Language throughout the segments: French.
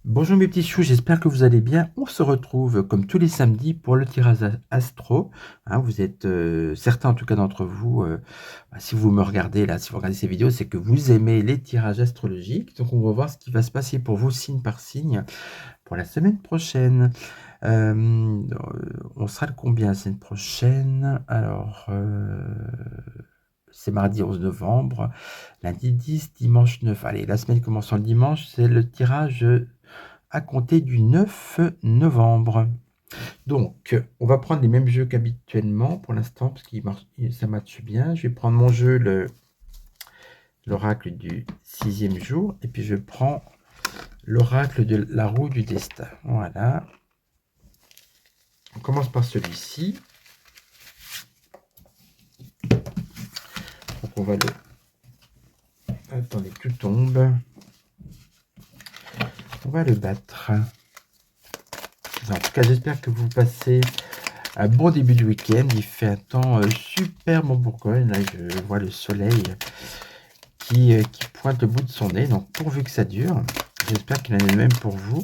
Bonjour mes petits choux, j'espère que vous allez bien. On se retrouve comme tous les samedis pour le tirage astro. Hein, vous êtes certains en tout cas d'entre vous, si vous me regardez là, si vous regardez ces vidéos, c'est que vous aimez les tirages astrologiques. Donc on va voir ce qui va se passer pour vous signe par signe pour la semaine prochaine. On sera le combien la semaine prochaine? Alors, c'est mardi 11 novembre, lundi 10, dimanche 9. Allez, la semaine commençant le dimanche, c'est le tirage à compter du 9 novembre. Donc, on va prendre les mêmes jeux qu'habituellement pour l'instant, parce que ça matche bien. Je vais prendre mon jeu, l'oracle du 6e jour, et puis je prends l'oracle de la roue du destin. Voilà. On commence par celui-ci. Donc, on va le... Attendez, tout tombe. On va le battre. En tout cas, j'espère que vous passez un bon début de week-end. Il fait un temps superbe en Bourgogne. Là, je vois le soleil qui pointe le bout de son nez. Donc, pourvu que ça dure. J'espère qu'il en est de même pour vous.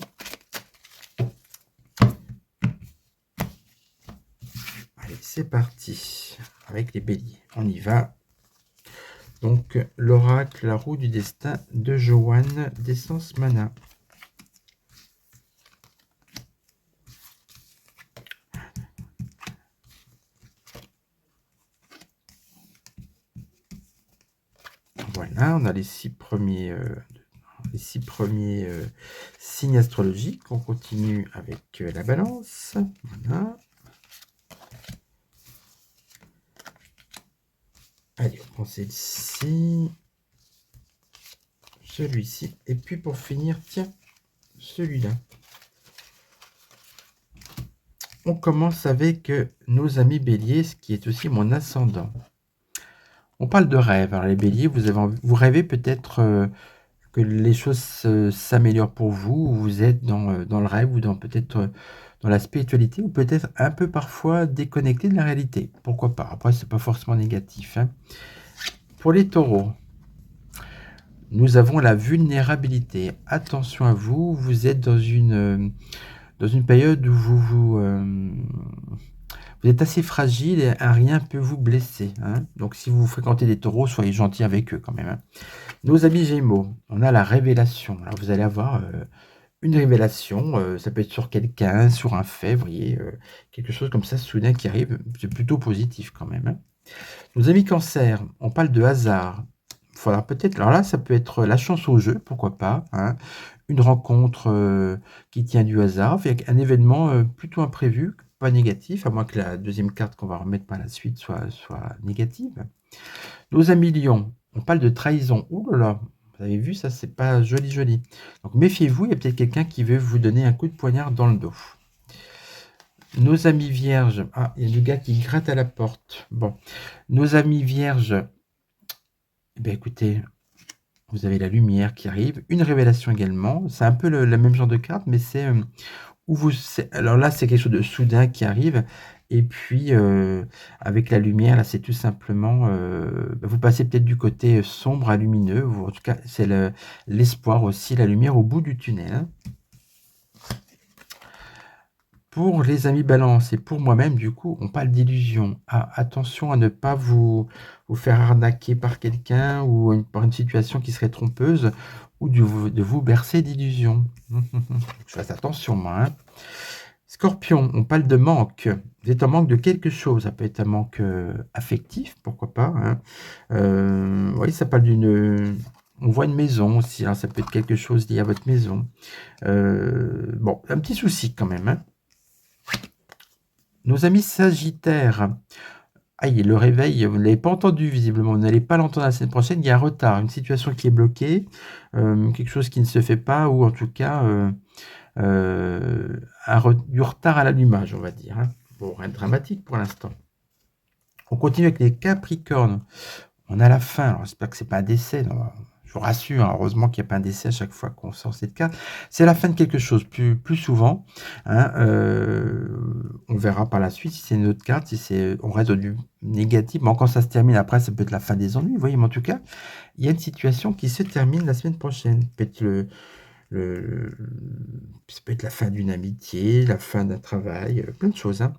Allez, c'est parti. Avec les béliers. On y va. Donc, l'oracle, la roue du destin de Joanne d'Essence Mana. Voilà, on a les six premiers signes astrologiques. On continue avec la balance. Voilà. Allez, on prend celle-ci, celui-ci, et puis pour finir, tiens, celui-là. On commence avec nos amis béliers, ce qui est aussi mon ascendant. On parle de rêve. Alors les béliers, vous rêvez peut-être que les choses s'améliorent pour vous, ou vous êtes dans le rêve, ou peut-être dans la spiritualité, ou peut-être un peu parfois déconnecté de la réalité. Pourquoi pas? Après, c'est pas forcément négatif. Hein. Pour les taureaux, nous avons la vulnérabilité. Attention à vous, vous êtes dans une période où vous êtes assez fragile et rien peut vous blesser. Hein. Donc si vous fréquentez des taureaux, soyez gentils avec eux quand même. Hein. Nos amis Gémeaux, on a la révélation. Alors vous allez avoir une révélation, ça peut être sur quelqu'un, sur un fait, vous voyez, quelque chose comme ça soudain qui arrive, c'est plutôt positif quand même. Hein. Nos amis Cancer, on parle de hasard. Faudra peut-être, alors là, ça peut être la chance au jeu, pourquoi pas, hein, une rencontre qui tient du hasard, avec un événement plutôt imprévu, pas négatif, à moins que la deuxième carte qu'on va remettre par la suite soit négative. Nos amis Lions, on parle de trahison. Ouh là là, vous avez vu, ça, c'est pas joli, joli. Donc méfiez-vous, il y a peut-être quelqu'un qui veut vous donner un coup de poignard dans le dos. Nos amis Vierges, ah, il y a le gars qui gratte à la porte. Bon, nos amis Vierges, eh bien, écoutez, vous avez la lumière qui arrive, une révélation également. C'est un peu le même genre de carte, mais c'est alors là, c'est quelque chose de soudain qui arrive. Et puis, avec la lumière, là, c'est tout simplement, vous passez peut-être du côté sombre à lumineux. Ou en tout cas, c'est l'espoir aussi, la lumière au bout du tunnel. Hein. Pour les amis balance et pour moi-même, du coup, on parle d'illusion. Ah, attention à ne pas vous faire arnaquer par quelqu'un ou par une situation qui serait trompeuse ou de vous bercer d'illusions. Je fasse attention, moi. Hein. Scorpion, on parle de manque. Vous êtes en manque de quelque chose. Ça peut être un manque affectif, pourquoi pas. Hein. Oui, ça parle d'une... On voit une maison aussi. Alors ça peut être quelque chose lié à votre maison. Bon, un petit souci quand même. Hein. Nos amis Sagittaires. Aïe, le réveil, vous ne l'avez pas entendu visiblement, vous n'allez pas l'entendre la semaine prochaine, il y a un retard, une situation qui est bloquée, quelque chose qui ne se fait pas, ou en tout cas du retard à l'allumage, on va dire. Hein. Bon, rien de dramatique pour l'instant. On continue avec les Capricornes. On a la fin. Alors, j'espère que c'est pas un décès. Non, je vous rassure, hein, heureusement qu'il n'y a pas un décès à chaque fois qu'on sort cette carte. C'est la fin de quelque chose, plus souvent. Hein, on verra par la suite si c'est une autre carte, si c'est on reste du négatif. Bon, quand ça se termine, après, ça peut être la fin des ennuis. Vous voyez, mais en tout cas, il y a une situation qui se termine la semaine prochaine. Peut-être ça peut être la fin d'une amitié, la fin d'un travail, plein de choses. Hein.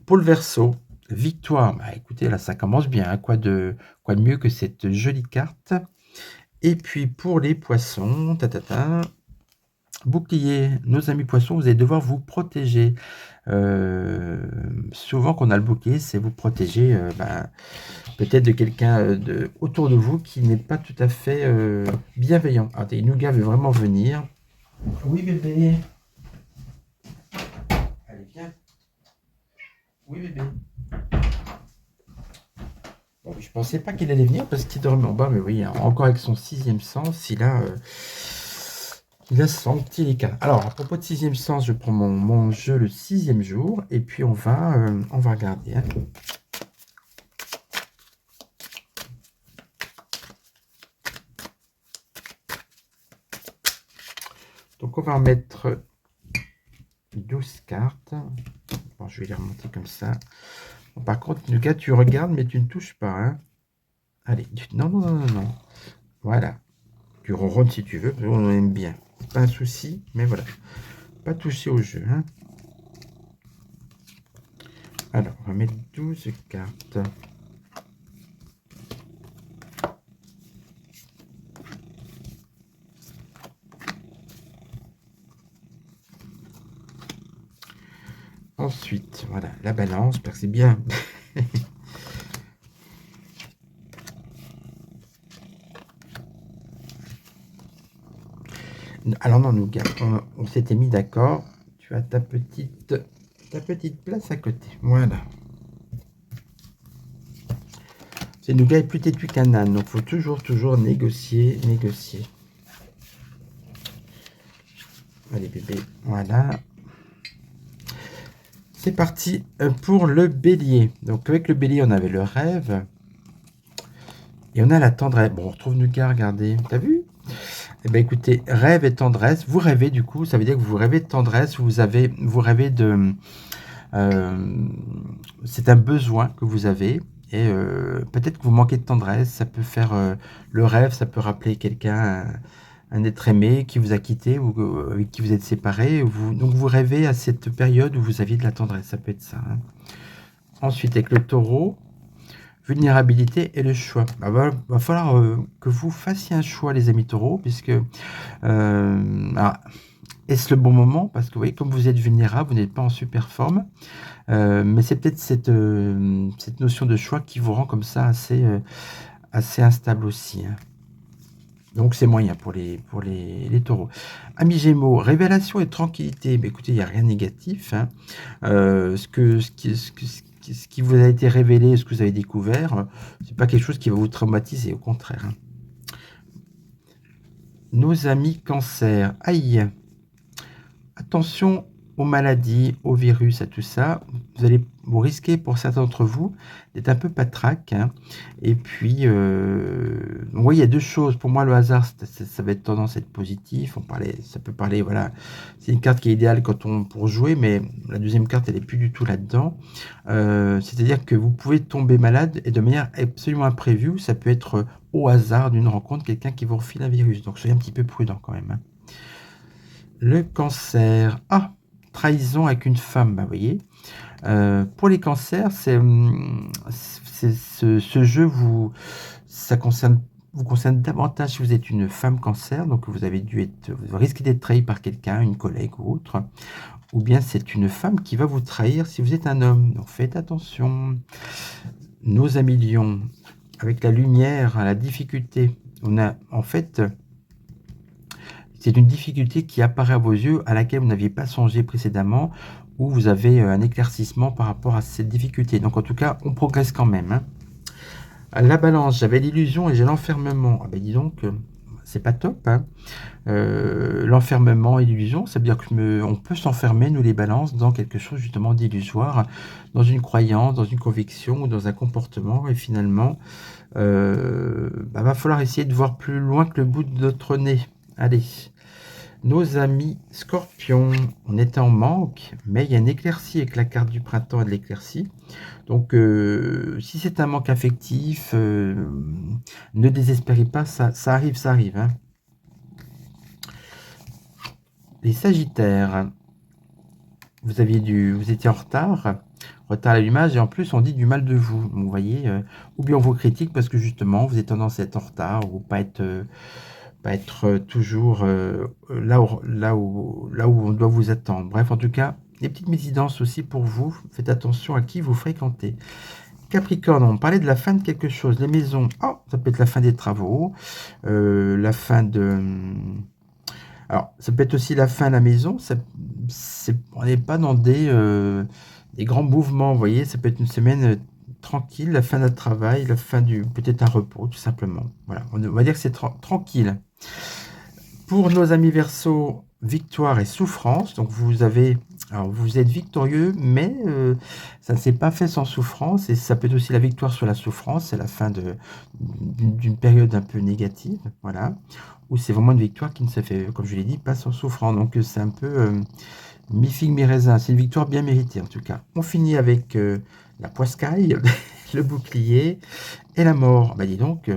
Pour le Verseau, victoire. Bah, écoutez, là, ça commence bien. Hein. Quoi de mieux que cette jolie carte. Et puis, pour les Poissons, bouclier, nos amis Poissons, vous allez devoir vous protéger. Souvent, quand on a le bouclier, c'est vous protéger peut-être de quelqu'un autour de vous qui n'est pas tout à fait bienveillant. Ah, Inuga veut vraiment venir. Oui, bébé. Allez, viens. Oui, bébé. Bon, je pensais pas qu'il allait venir parce qu'il dormait en bas, mais oui, encore avec son 6e sens, il a senti les cartes. Alors, à propos de 6e sens, je prends mon jeu le 6e jour, et puis on va regarder. Hein. Donc, on va en mettre 12 cartes. Bon, je vais les remonter comme ça. Bon, par contre, le gars, tu regardes, mais tu ne touches pas. Hein. Allez, non. Voilà. Tu ronronnes si tu veux, parce qu'on aime bien. Pas un souci, mais voilà. Pas toucher au jeu. Hein. Alors, on va mettre 12 cartes. Ensuite, voilà, la balance, parce que c'est bien. Alors non, nous, on s'était mis d'accord. Tu as ta petite place à côté. Voilà. C'est Nougat est plus têtu qu'un âne, donc il faut toujours négocier. Allez bébé, voilà. C'est parti pour le bélier. Donc avec le bélier, on avait le rêve. Et on a la tendresse. Bon, on retrouve Nougat, regardez. T'as vu? Eh bien écoutez, rêve et tendresse. Vous rêvez du coup, ça veut dire que vous rêvez de tendresse, vous rêvez de... c'est un besoin que vous avez. Et peut-être que vous manquez de tendresse, ça peut faire le rêve, ça peut rappeler quelqu'un, un être aimé qui vous a quitté ou avec qui vous êtes séparés. Donc vous rêvez à cette période où vous aviez de la tendresse, ça peut être ça. Hein. Ensuite, avec le taureau, vulnérabilité et le choix. Va falloir que vous fassiez un choix, les amis taureaux, puisque est-ce le bon moment? Parce que vous voyez, comme vous êtes vulnérable, vous n'êtes pas en super forme. Mais c'est peut-être cette notion de choix qui vous rend comme ça assez instable aussi. Hein. Donc c'est moyen pour les taureaux. Amis Gémeaux, révélation et tranquillité. Mais écoutez, il n'y a rien de négatif. Hein. Ce qui vous a été révélé, ce que vous avez découvert, c'est pas quelque chose qui va vous traumatiser, au contraire. Hein. Nos amis Cancer. Aïe. Attention aux maladies, aux virus, à tout ça. Vous risquez pour certains d'entre vous d'être un peu patraque. Hein. Et puis, oui, il y a deux choses. Pour moi, le hasard, ça va être tendance à être positif. Ça peut parler, voilà. C'est une carte qui est idéale pour jouer, mais la deuxième carte, elle n'est plus du tout là-dedans. C'est-à-dire que vous pouvez tomber malade et de manière absolument imprévue. Ça peut être au hasard d'une rencontre, quelqu'un qui vous refile un virus. Donc, soyez un petit peu prudent quand même. Hein. Le Cancer. Ah, trahison avec une femme, vous voyez. Pour les cancers, ce jeu vous concerne davantage si vous êtes une femme cancer, donc vous risquez d'être trahi par quelqu'un, une collègue ou autre, ou bien c'est une femme qui va vous trahir si vous êtes un homme, donc faites attention. Nos amis lions, avec la lumière, la difficulté, on a en fait... C'est une difficulté qui apparaît à vos yeux, à laquelle vous n'aviez pas songé précédemment, où vous avez un éclaircissement par rapport à cette difficulté. Donc en tout cas, on progresse quand même. Hein. La balance, j'avais l'illusion et j'ai l'enfermement. Ah ben dis donc, c'est pas top, hein. L'enfermement et l'illusion, ça veut dire que on peut s'enfermer, nous les balances, dans quelque chose justement d'illusoire, dans une croyance, dans une conviction ou dans un comportement, et finalement, va falloir essayer de voir plus loin que le bout de notre nez. Allez, nos amis Scorpions, on était en manque, mais il y a une éclaircie avec la carte du printemps et de l'éclaircie. Donc, si c'est un manque affectif, ne désespérez pas, ça arrive, hein. Les Sagittaires, vous étiez en retard à l'allumage, et en plus on dit du mal de vous. Donc, vous voyez, ou bien on vous critique parce que justement vous êtes tendance à être en retard ou pas être toujours là où on doit vous attendre. Bref, en tout cas, des petites mésidances aussi pour vous. Faites attention à qui vous fréquentez. Capricorne, on parlait de la fin de quelque chose. Les maisons, oh, ça peut être la fin des travaux, la fin de... Alors, ça peut être aussi la fin de la maison. On n'est pas dans des grands mouvements, vous voyez. Ça peut être une semaine tranquille, la fin d'un travail, la fin peut-être un repos, tout simplement. Voilà, on va dire que c'est tranquille. Pour nos amis Verseaux, victoire et souffrance. Donc vous êtes victorieux, mais ça ne s'est pas fait sans souffrance. Et ça peut être aussi la victoire sur la souffrance. C'est la fin d'une période un peu négative. Voilà. Ou c'est vraiment une victoire qui ne s'est fait, comme je l'ai dit, pas sans souffrance. Donc c'est un peu mi-figue, mi-raisin. C'est une victoire bien méritée en tout cas. On finit avec la poiscaille, le bouclier et la mort. Bah dis donc...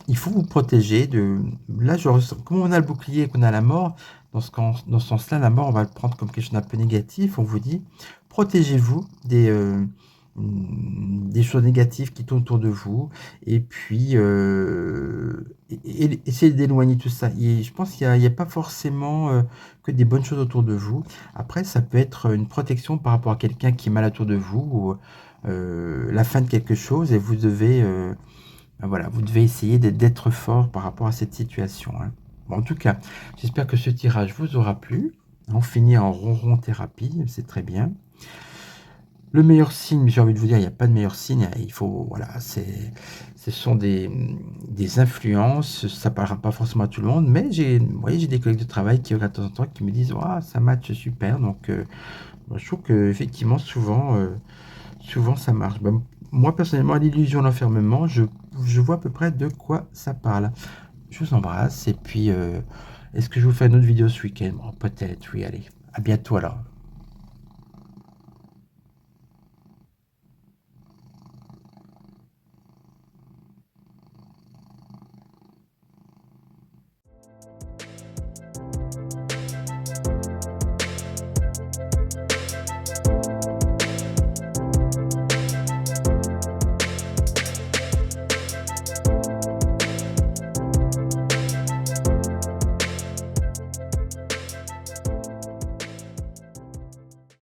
il faut vous protéger de... Là, comme on a le bouclier et qu'on a la mort, dans ce sens-là, la mort, on va le prendre comme quelque chose d'un peu négatif. On vous dit, protégez-vous des choses négatives qui tournent autour de vous. Et puis, essayez d'éloigner tout ça. Et je pense qu'il n'y a pas forcément que des bonnes choses autour de vous. Après, ça peut être une protection par rapport à quelqu'un qui est mal autour de vous, ou la fin de quelque chose, et vous devez... voilà, vous devez essayer d'être fort par rapport à cette situation, hein. Bon, en tout cas, j'espère que ce tirage vous aura plu. On finit en ronron thérapie, c'est très bien. Le meilleur signe, j'ai envie de vous dire, il n'y a pas de meilleur signe. Il faut, voilà, ce sont des influences. Ça ne parlera pas forcément à tout le monde, mais vous voyez, j'ai des collègues de travail qui regardent de temps en temps, qui me disent, ah, ça match super. Donc, je trouve que effectivement, souvent ça marche. Ben, moi, personnellement, l'illusion de l'enfermement, je vois à peu près de quoi ça parle. Je vous embrasse, et puis, est-ce que je vous fais une autre vidéo ce week-end? Bon, peut-être, oui, allez. À bientôt alors.